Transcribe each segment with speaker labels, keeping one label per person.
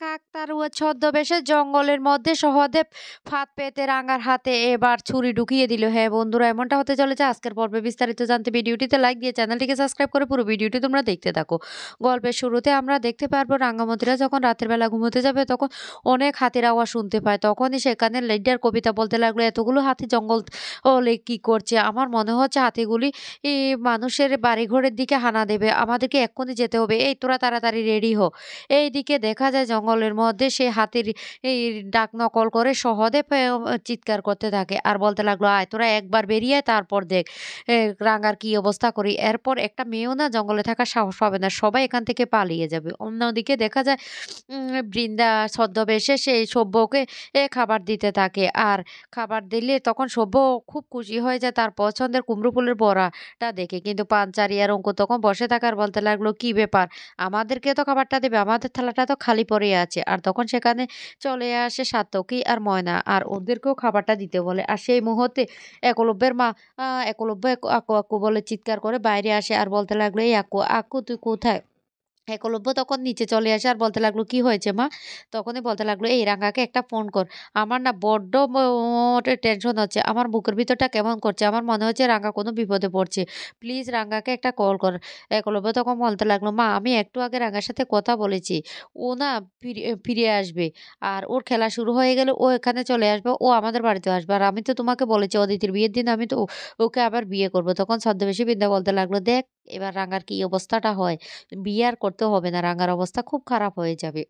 Speaker 1: কাকতাড়ুয়া ছদ্মবেশে জঙ্গলের মধ্যে সহদেব ফাঁদ পেতে রাঙার হাতে এবার ছুরি ঢুকিয়ে দিল। হ্যাঁ বন্ধুরা, এমনটা হতে চলেছে আজকের পর্বে। বিস্তারিত জানতে ভিডিওটিতে লাইক দিয়ে চ্যানেলটিকে সাবস্ক্রাইব করে পুরো ভিডিওটি তোমরা দেখতে থাকো। গল্পের শুরুতে আমরা দেখতে পারবো রাঙ্গামতিরা যখন রাতের বেলা ঘুমোতে যাবে তখন অনেক হাতির আওয়াজ শুনতে পায়। তখনই সেখানে লিডার কবিতা বলতে লাগলো, এতগুলো হাতি জঙ্গল ওলে কি করছে? আমার মনে হচ্ছে হাতিগুলি মানুষের বাড়িঘরের দিকে হানা দেবে। আমাদেরকে এক্ষুনি যেতে হবে। এই তোরা তাড়াতাড়ি রেডি হ। এইদিকে দেখা যায় জঙ্গলের মধ্যে সে হাতির এই ডাক নকল করে সহদেব চিৎকার করতে থাকে আর বলতে লাগলো, আয় তোরা একবার বেরিয়ে আয়, তারপর দেখ এ, রাঙার কি অবস্থা করি। এরপর একটা মেয়েও না জঙ্গলে থাকার সাহস পাবে না, সবাই এখান থেকে পালিয়ে যাবে। অন্যদিকে দেখা যায় বৃন্দা ছদ্মবেশে সেই সভ্যকে খাবার দিতে থাকে আর খাবার দিলে তখন সভ্য খুব খুশি হয়ে যায় তার পছন্দের কুমড়ো ফুলের বড়াটা দেখে। কিন্তু পাঞ্চারি আর অঙ্ক তখন বসে থাকার বলতে লাগলো, কি ব্যাপার, আমাদেরকে তো খাবারটা দেবে, আমাদের থালাটা তো খালি পড়ে আছে। আর তখন সেখানে চলে আসে সাতকী আর ময়না আর ওদেরকেও খাবারটা দিতে বলে। আর সেই মুহূর্তে একলব্যের মা একলব্য আকু আকু বলে চিৎকার করে বাইরে আসে আর বলতে লাগলো, এই আকু আকু তুই কোথায়? একলব্য তখন নিচে চলে আসে আর বলতে লাগলো, কি হয়েছে মা? তখনই বলতে লাগলো, এই রাঙ্গাকে একটা ফোন কর, আমার না বড্ড টেনশন হচ্ছে, আমার বুকের ভিতরটা কেমন করছে, আমার মনে হচ্ছে রাঙ্গা কোনো বিপদে পড়ছে, প্লিজ রাঙ্গাকে একটা কল কর। একলব্য তখন বলতে লাগলো, মা আমি একটু আগে রাঙ্গার সাথে কথা বলেছি, ও না ফিরে আসবে আর ওর খেলা শুরু হয়ে গেলে ও এখানে চলে আসবে, ও আমাদের বাড়িতে আসবে। আর আমি তো তোমাকে বলেছি অদিতির বিয়ের দিন আমি তো ওকে আবার বিয়ে করবো। তখন ছদ্মবেশী বিদ্যা বলতে লাগলো, দেখ এবার রাঙ্গার কি অবস্থাটা হয়, বিয়ে আর করতে হবে না, রাঙার অবস্থা খুব খারাপ হয়ে যাবে।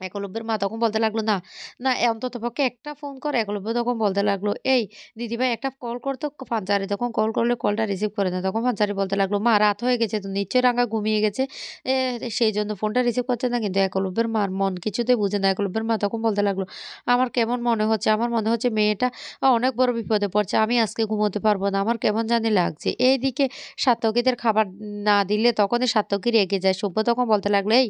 Speaker 1: একলব্যের মা তখন বলতে লাগলো, না না অন্ততপক্ষে একটা ফোন কর। একলব্য তখন বলতে লাগলো, এই দিদিভাই একটা কল করতো। পাঞ্চারি তখন কল করলে কলটা রিসিভ করে না। তখন পাঞ্চারি বলতে লাগলো, মা রাত হয়ে গেছে তো, নিশ্চয়ই রাঙা ঘুমিয়ে গেছে, এ, সেই জন্য ফোনটা রিসিভ করছে না। কিন্তু একলব্যের মার মন কিছুতেই বুঝে না। একলব্যের মা তখন বলতে লাগলো, আমার কেমন মনে হচ্ছে, আমার মনে হচ্ছে মেয়েটা অনেক বড় বিপদে পড়ছে, আমি আজকে ঘুমোতে পারবো না, আমার কেমন জানি লাগছে। এইদিকে সাত্তকীদের খাবার না দিলে তখনই সাত্তকী রেগে যায়। সভ্য তখন বলতে লাগলো, এই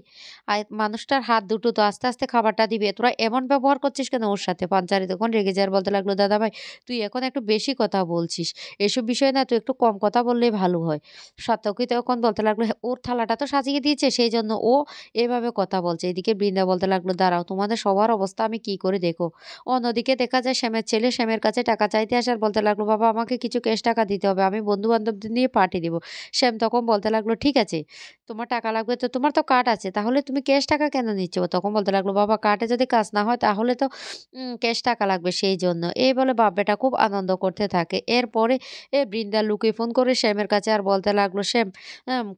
Speaker 1: মানুষটার হাত দুটো তো, আস্তে আস্তে খাবারটা দিবে, তোরা এমন ব্যবহার করছিস কেন ওর সাথে? পাঞ্চারি তখন রেগে যায় আর বলতে লাগলো, দাদা ভাই তুই এখন একটু বেশি কথা বলছিস, এসব বিষয়ে না তুই একটু কম কথা বললেই ভালো হয়। সাত্যকী তখন বলতে লাগলো, "হ্যাঁ, ওর থালাটা তো সাজিয়ে দিয়েছে সেই জন্য ও এভাবে কথা বলছে।" এদিকে বৃন্দা বলতে লাগলো, দাঁড়াও তোমাদের সবার অবস্থা আমি কি করে দেখো। অন্যদিকে দেখা যায় শ্যামের ছেলে শ্যামের কাছে টাকা চাইতে আসার বলতে লাগলো, বাবা আমাকে কিছু ক্যাশ টাকা দিতে হবে, আমি বন্ধু বান্ধবদের নিয়ে পার্টি দিব। শ্যাম তখন বলতে লাগলো, ঠিক আছে তোমার টাকা লাগবে তো, তোমার তো কার্ড আছে, তাহলে তুমি ক্যাশ টাকা কেন নিচ্ছ? ও তখন বলতে লাগলো, বাবা কার্ডে যদি কাজ না হয় তাহলে তো ক্যাশ টাকা লাগবে সেই জন্য। এই বলে বাপ বেটা খুব আনন্দ করতে থাকে। এরপরে বৃন্দা লুকিয়ে ফোন করে শ্যামের কাছে আর বলতে লাগলো, শ্যাম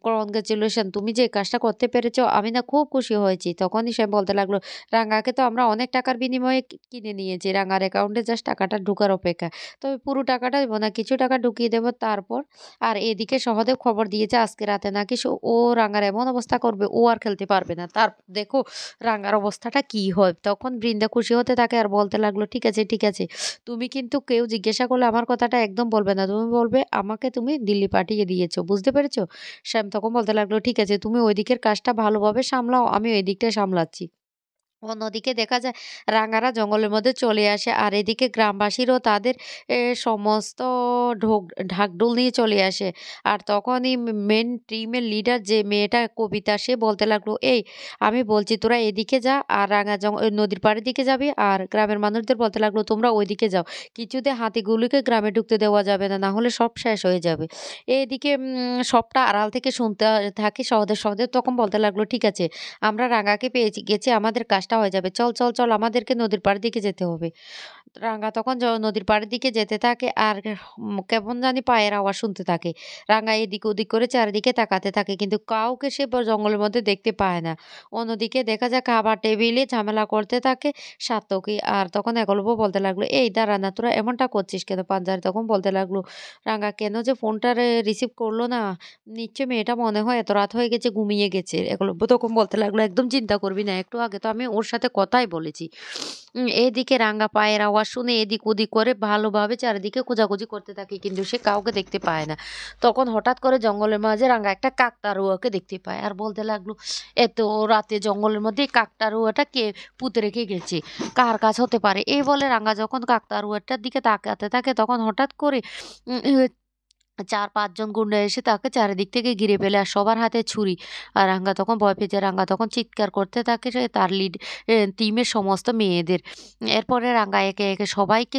Speaker 1: কনগ্রেচুলেশন, তুমি যে কাজটা করতে পেরেছো আমি না খুব খুশি হয়েছি। তখনই শ্যাম বলতে লাগলো, রাঙাকে তো আমরা অনেক টাকার বিনিময়ে কিনে নিয়েছি, রাঙার অ্যাকাউন্টে জাস্ট টাকাটা ঢোকার অপেক্ষা। তবে পুরো টাকাটা দেবো না, কিছু টাকা ঢুকিয়ে দেবো তারপর। আর এদিকে সহদেব খবর দিয়েছে আজকে রাতে নাকি ও রাঙার এমন অবস্থা করবে ও আর খেলতে পারবে না। তার দেখো রাঙার অবস্থাটা কি হয়। তখন বৃন্দা খুশি হতে থাকে আর বলতে লাগলো, ঠিক আছে ঠিক আছে, তুমি কিন্তু কেউ জিজ্ঞাসা করলে আমার কথাটা একদম বলবে না, তুমি বলবে আমাকে তুমি দিল্লি পাঠিয়ে দিয়েছো, বুঝতে পেরেছো? শ্যাম তখন বলতে লাগলো, ঠিক আছে তুমি ওই দিকের কাজটা ভালোভাবে সামলাও, আমি ওই দিকটা সামলাচ্ছি। অন্যদিকে দেখা যায় রাঙারা জঙ্গলের মধ্যে চলে আসে আর এদিকে গ্রামবাসীরাও তাদের সমস্ত ঢোক ঢাকঢোল নিয়ে চলে আসে। আর তখনই মেন টিমের লিডার যে মেয়েটা কবিতা সে বলতে লাগলো, এই আমি বলছি তোরা এদিকে যা আর ওই নদীর পাড়ের দিকে যাবি, আর গ্রামের মানুষদের বলতে লাগলো তোমরা ওইদিকে যাও, কিছুতে হাতিগুলিকে গ্রামে ঢুকতে দেওয়া যাবে না, না হলে সব শেষ হয়ে যাবে। এদিকে সবটা আড়াল থেকে শুনতে থাকে সহদেব। সহদেব তখন বলতে লাগলো, ঠিক আছে আমরা রাঙাকে পেয়েছি গেছি, আমাদের কাজটা হয়ে যাবে, চল চল চল আমাদেরকে নদীর পাড়ের দিকে যেতে হবে। রাঙা তখন নদীর পাড়ের দিকে যেতে থাকে আর কেমন জানি পায়ের আওয়াজ শুনতে থাকে। রাঙা এদিক ওদিক করে চারিদিকে তাকাতে থাকে কিন্তু কাউকে সে জঙ্গলের মধ্যে দেখতে পায় না। অন্যদিকে দেখা যায় খাবার টেবিলে ঝামেলা করতে থাকে সাত্তকী। আর তখন একলব্য বলতে লাগলো, এই দাঁড়া না তোরা এমনটা করছিস কেন? পাঞ্জারি তখন বলতে লাগলো, রাঙা কেন যে ফোনটা রিসিভ করলো না, নিশ্চয় মেয়েটা মনে হয় এত রাত হয়ে গেছে ঘুমিয়ে গেছে। একলব্য তখন বলতে লাগলো, একদম চিন্তা করবি না, একটু আগে তো আমি ওর সাথে কথাই বলেছি। এদিকে রাঙা পায়ের আওয়াজ শুনে এদিক ওদিক করে ভালোভাবে চারিদিকে খোঁজাখুঁজি করতে থাকে কিন্তু সে কাউকে দেখতে পায় না। তখন হঠাৎ করে জঙ্গলের মাঝে রাঙা একটা কাকতাড়ুয়াকে দেখতে পায় আর বলতে লাগলো, এত রাতে জঙ্গলের মধ্যে এই কাকতাড়ুয়াটা কে পুঁতে রেখে গেছে, কার কাজ হতে পারে? এই বলে রাঙা যখন কাকতাড়ুয়াটার দিকে তাকাতে থাকে তখন হঠাৎ করে ৪-৫ জন গুন্ডা এসে তাকে চারিদিক থেকে ঘিরে ফেলে আর সবার হাতে ছুরি। আর রাঙ্গা তখন ভয় পেয়ে যায়। রাঙ্গা তখন চিৎকার করতে থাকে সে তার টিমের সমস্ত মেয়েদের। এরপরে রাঙ্গা একে, একে সবাইকে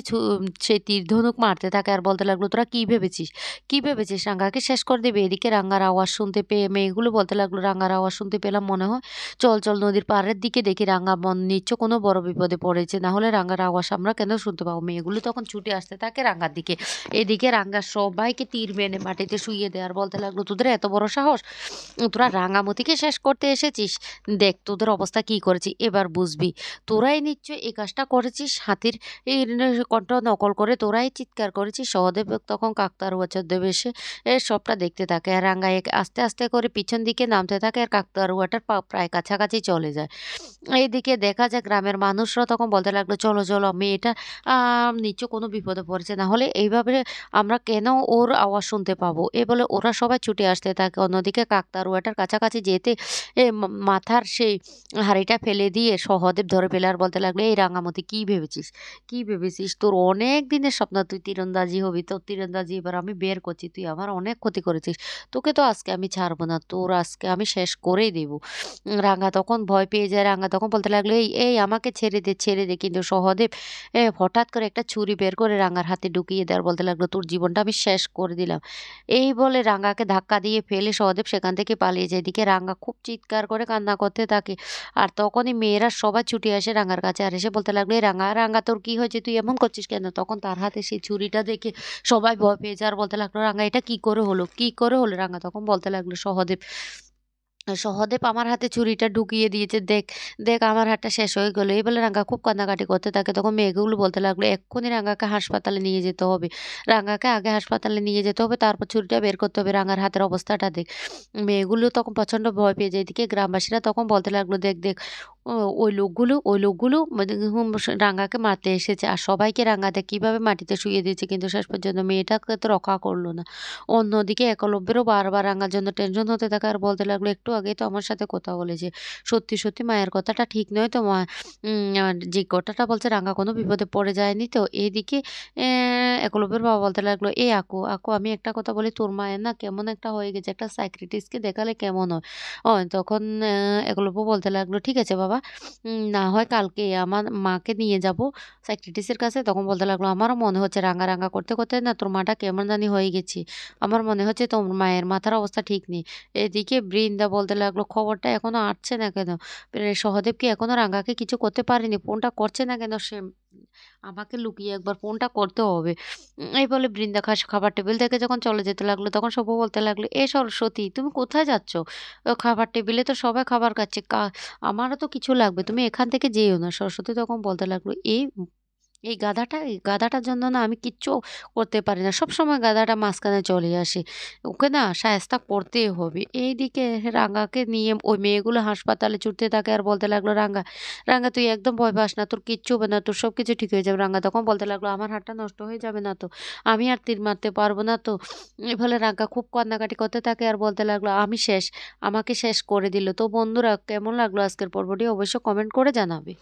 Speaker 1: সেই তীর ধনুক মারতে থাকে আর বলতে লাগলো, "তোরা কি ভেবেছিস? কি ভেবেছিস রাঙ্গাকে শেষ করে দিবি?" এদিকে রাঙ্গার আওয়াজ শুনতে পেয়ে মেয়েগুলো বলতে লাগলো, "রাঙ্গার আওয়াজ শুনতে পেলাম মনে হয়। চল, চল নদীর পাড়ের দিকে দেখি রাঙ্গা নিশ্চয় কোনো বড় বিপদে পড়েছে। নাহলে রাঙ্গার আওয়াজ আমরা কেন শুনতে পাবো?" মেয়েগুলো তখন ছুটে আসতে থাকে রাঙ্গার দিকে। এদিকে রাঙ্গা সবাইকে তীর মেরে মাটিতে শুইয়ে দেয় আর বলতে লাগলো, "তোদের এত বড় সাহস! তোরা রাঙামতিকে শেষ করতে এসেছিস? দেখ তোদের অবস্থা কি করেছি, এবার বুঝবি। তোরাই নিশ্চয়ই এই কাজটা করেছিস। হাতির কণ্ঠ নকল করে তোরাই চিৎকার করেছিস।" সহদেব তখন কাকতাড়ুয়া ছদ্মবেশে এসে সবটা দেখতে থাকে। আর রাঙ্গা আস্তে, আস্তে করে পিছন দিকে নামতে থাকে আর কাকতাড়ুয়াটার প্রায় কাছাকাছি চলে যায়। এইদিকে দেখা যায় গ্রামের মানুষরা তখন বলতে লাগলো, "চলো, চলো মেয়েটা নিশ্চয় কোনো বিপদে পড়েছে। না হলে এইভাবে আমরা কেন ওর আওয়াজ শুনতে পাবো?" এ বলে ওরা সবাই ছুটে আসতে থাকে। অন্যদিকে কাকতাড়ুয়াটার কাছাকাছি যেতে মাথার সেই হাঁড়িটা ফেলে দিয়ে সহদেব ধরে ফেলে আর বলতে লাগলো, "এই রাঙামতি কি ভেবেছিস? কি ভেবেছিস? তোর অনেক দিনের স্বপ্ন তুই তীরন্দাজি হবি। তোর তীরন্দাজি এবার আমি বের করছি। তুই আমার অনেক ক্ষতি করেছিস। তোকে তো আজকে আমি ছাড়বো না। তোর আজকে আমি শেষ করেই দেব।" রাঙা তখন ভয় পেয়ে যায়। রাঙা তখন বলতে লাগলো, "এই, এই আমাকে ছেড়ে দে, ছেড়ে দে।" কিন্তু সহদেব হঠাৎ করে একটা ছুরি বের করে রাঙার হাতে ঢুকিয়ে দেয় আর বলতে লাগলো, "তোর জীবনটা আমি শেষ করে দিলাম।" এই বলে রাঙাকে ধাক্কা দিয়ে ফেলে সহদেব সেখান থেকে পালিয়ে যায়। এদিকে রাঙা খুব চিৎকার করে কান্না করতে থাকে। আর তখনই মেয়েরা সবাই ছুটে আসে রাঙার কাছে আর এসে বলতে লাগলো, "এই রাঙা, রাঙা তোর কি হয়েছে? তুই এমন করছিস কেন?" তখন তার হাতে সেই ছুরিটা দেখে সবাই ভয় পেয়ে যায় আর বলতে লাগলো, "রাঙা এটা কি করে হলো? কি করে হলো?" রাঙা তখন বলতে লাগলো, সহদেব আমার হাতে ছুরিটা ঢুকিয়ে দিয়েছে। দেখ, দেখ আমার হাতটা শেষ হয়ে গেল।" এই বলে রাঙ্গা খুব কান্নাকাটি করতে থাকে। তখন মেয়েগুলো বলতে লাগলো, "এক্ষুনি রাঙ্গাকে হাসপাতালে নিয়ে যেতে হবে। রাঙ্গাকে আগে হাসপাতালে নিয়ে যেতে হবে, তারপর ছুরিটা বের করতে হবে। রাঙ্গার হাতের অবস্থাটা দেখ।" মেয়েগুলো তখন প্রচন্ড ভয় পেয়ে যায়। এদিকে গ্রামবাসীরা তখন বলতে লাগলো, "দেখ, দেখ ও ওই লোকগুলো মানে রাঙ্গাকে মারতে এসেছে। আর সবাইকে রাঙ্গাতে কিভাবে মাটিতে শুইয়ে দিয়েছে। কিন্তু শেষ পর্যন্ত মেয়েটাকে তো রক্ষা করলো না।" অন্যদিকে একলব্যেরও বারবার রাঙার জন্য টেনশন হতে থাকে আর বলতে লাগলো, "একটু আগেই তো আমার সাথে কথা বলেছে। সত্যি, সত্যি মায়ের কথাটা ঠিক নয় তো মা যে কথাটা বলছে রাঙা কোনো বিপদে পড়ে যায়নি তো?" এইদিকে একলব্যের বাবা বলতে লাগলো, "এ আকু, আকু আমি একটা কথা বলি তোর মায়ের না কেমন একটা হয়ে গেছে। একটা সাইকিয়াট্রিস্টকে দেখালে কেমন হয়?" তখন একলব্য বলতে লাগলো, "ঠিক আছে বাবা, না হয় কালকে আমার মাকে নিয়ে যাবো সাইকিয়াট্রিস্টের কাছে।" তখন বলতে লাগলো, "আমারও মনে হচ্ছে রাঙা, রাঙা করতে, করতে না তোর মাটা কেমন জানি হয়ে গেছে। আমার মনে হচ্ছে তোর মায়ের মাথার অবস্থা ঠিক নেই।" এদিকে বৃন্দা বলতে লাগলো, "খবরটা এখনো আসছে না কেন? সহদেব কি এখনো রাঙাকে কিছু করতে পারেনি? ফোনটা করছে না কেন সে? আমাকে লুকিয়ে একবার ফোনটা করতে হবে।" এই বলে বৃন্দা খাবার টেবিল থেকে যখন চলে যেতে লাগলো তখন সব্য বলতে লাগলো, "এ সরস্বতী তুমি কোথায় যাচ্ছ? খাবার টেবিলে তো সবাই খাবার খাচ্ছে। আমারও তো কিছু লাগবে। তুমি এখান থেকে যেও না।" সরস্বতী তখন বলতে লাগলো, এই গাধাটার জন্য না আমি কিচ্ছু করতে পারি না। সবসময় গাধাটা মাঝখানে চলে আসে। ওকে না শায়েস্তা করতেই হবে। এইদিকে রাঙাকে নিয়ে ওই মেয়েগুলো হাসপাতালে ছুটতে থাকে আর বলতে লাগলো, "রাঙা, রাঙা তুই একদম ভয় পাস না। তোর কিচ্ছু হবে না। তোর সবকিছু ঠিক হয়ে যাবে।" রাঙা তখন বলতে লাগলো, "আমার হাতটা নষ্ট হয়ে যাবে না তো? আমি আর তীর মারতে পারবো না তো?" এভাবে রাঙা খুব কান্নাকাটি করতে থাকে আর বলতে লাগলো, "আমি শেষ। আমাকে শেষ করে দিল।" তো বন্ধুরা কেমন লাগলো আজকের পর্বটি অবশ্যই কমেন্ট করে জানাবে।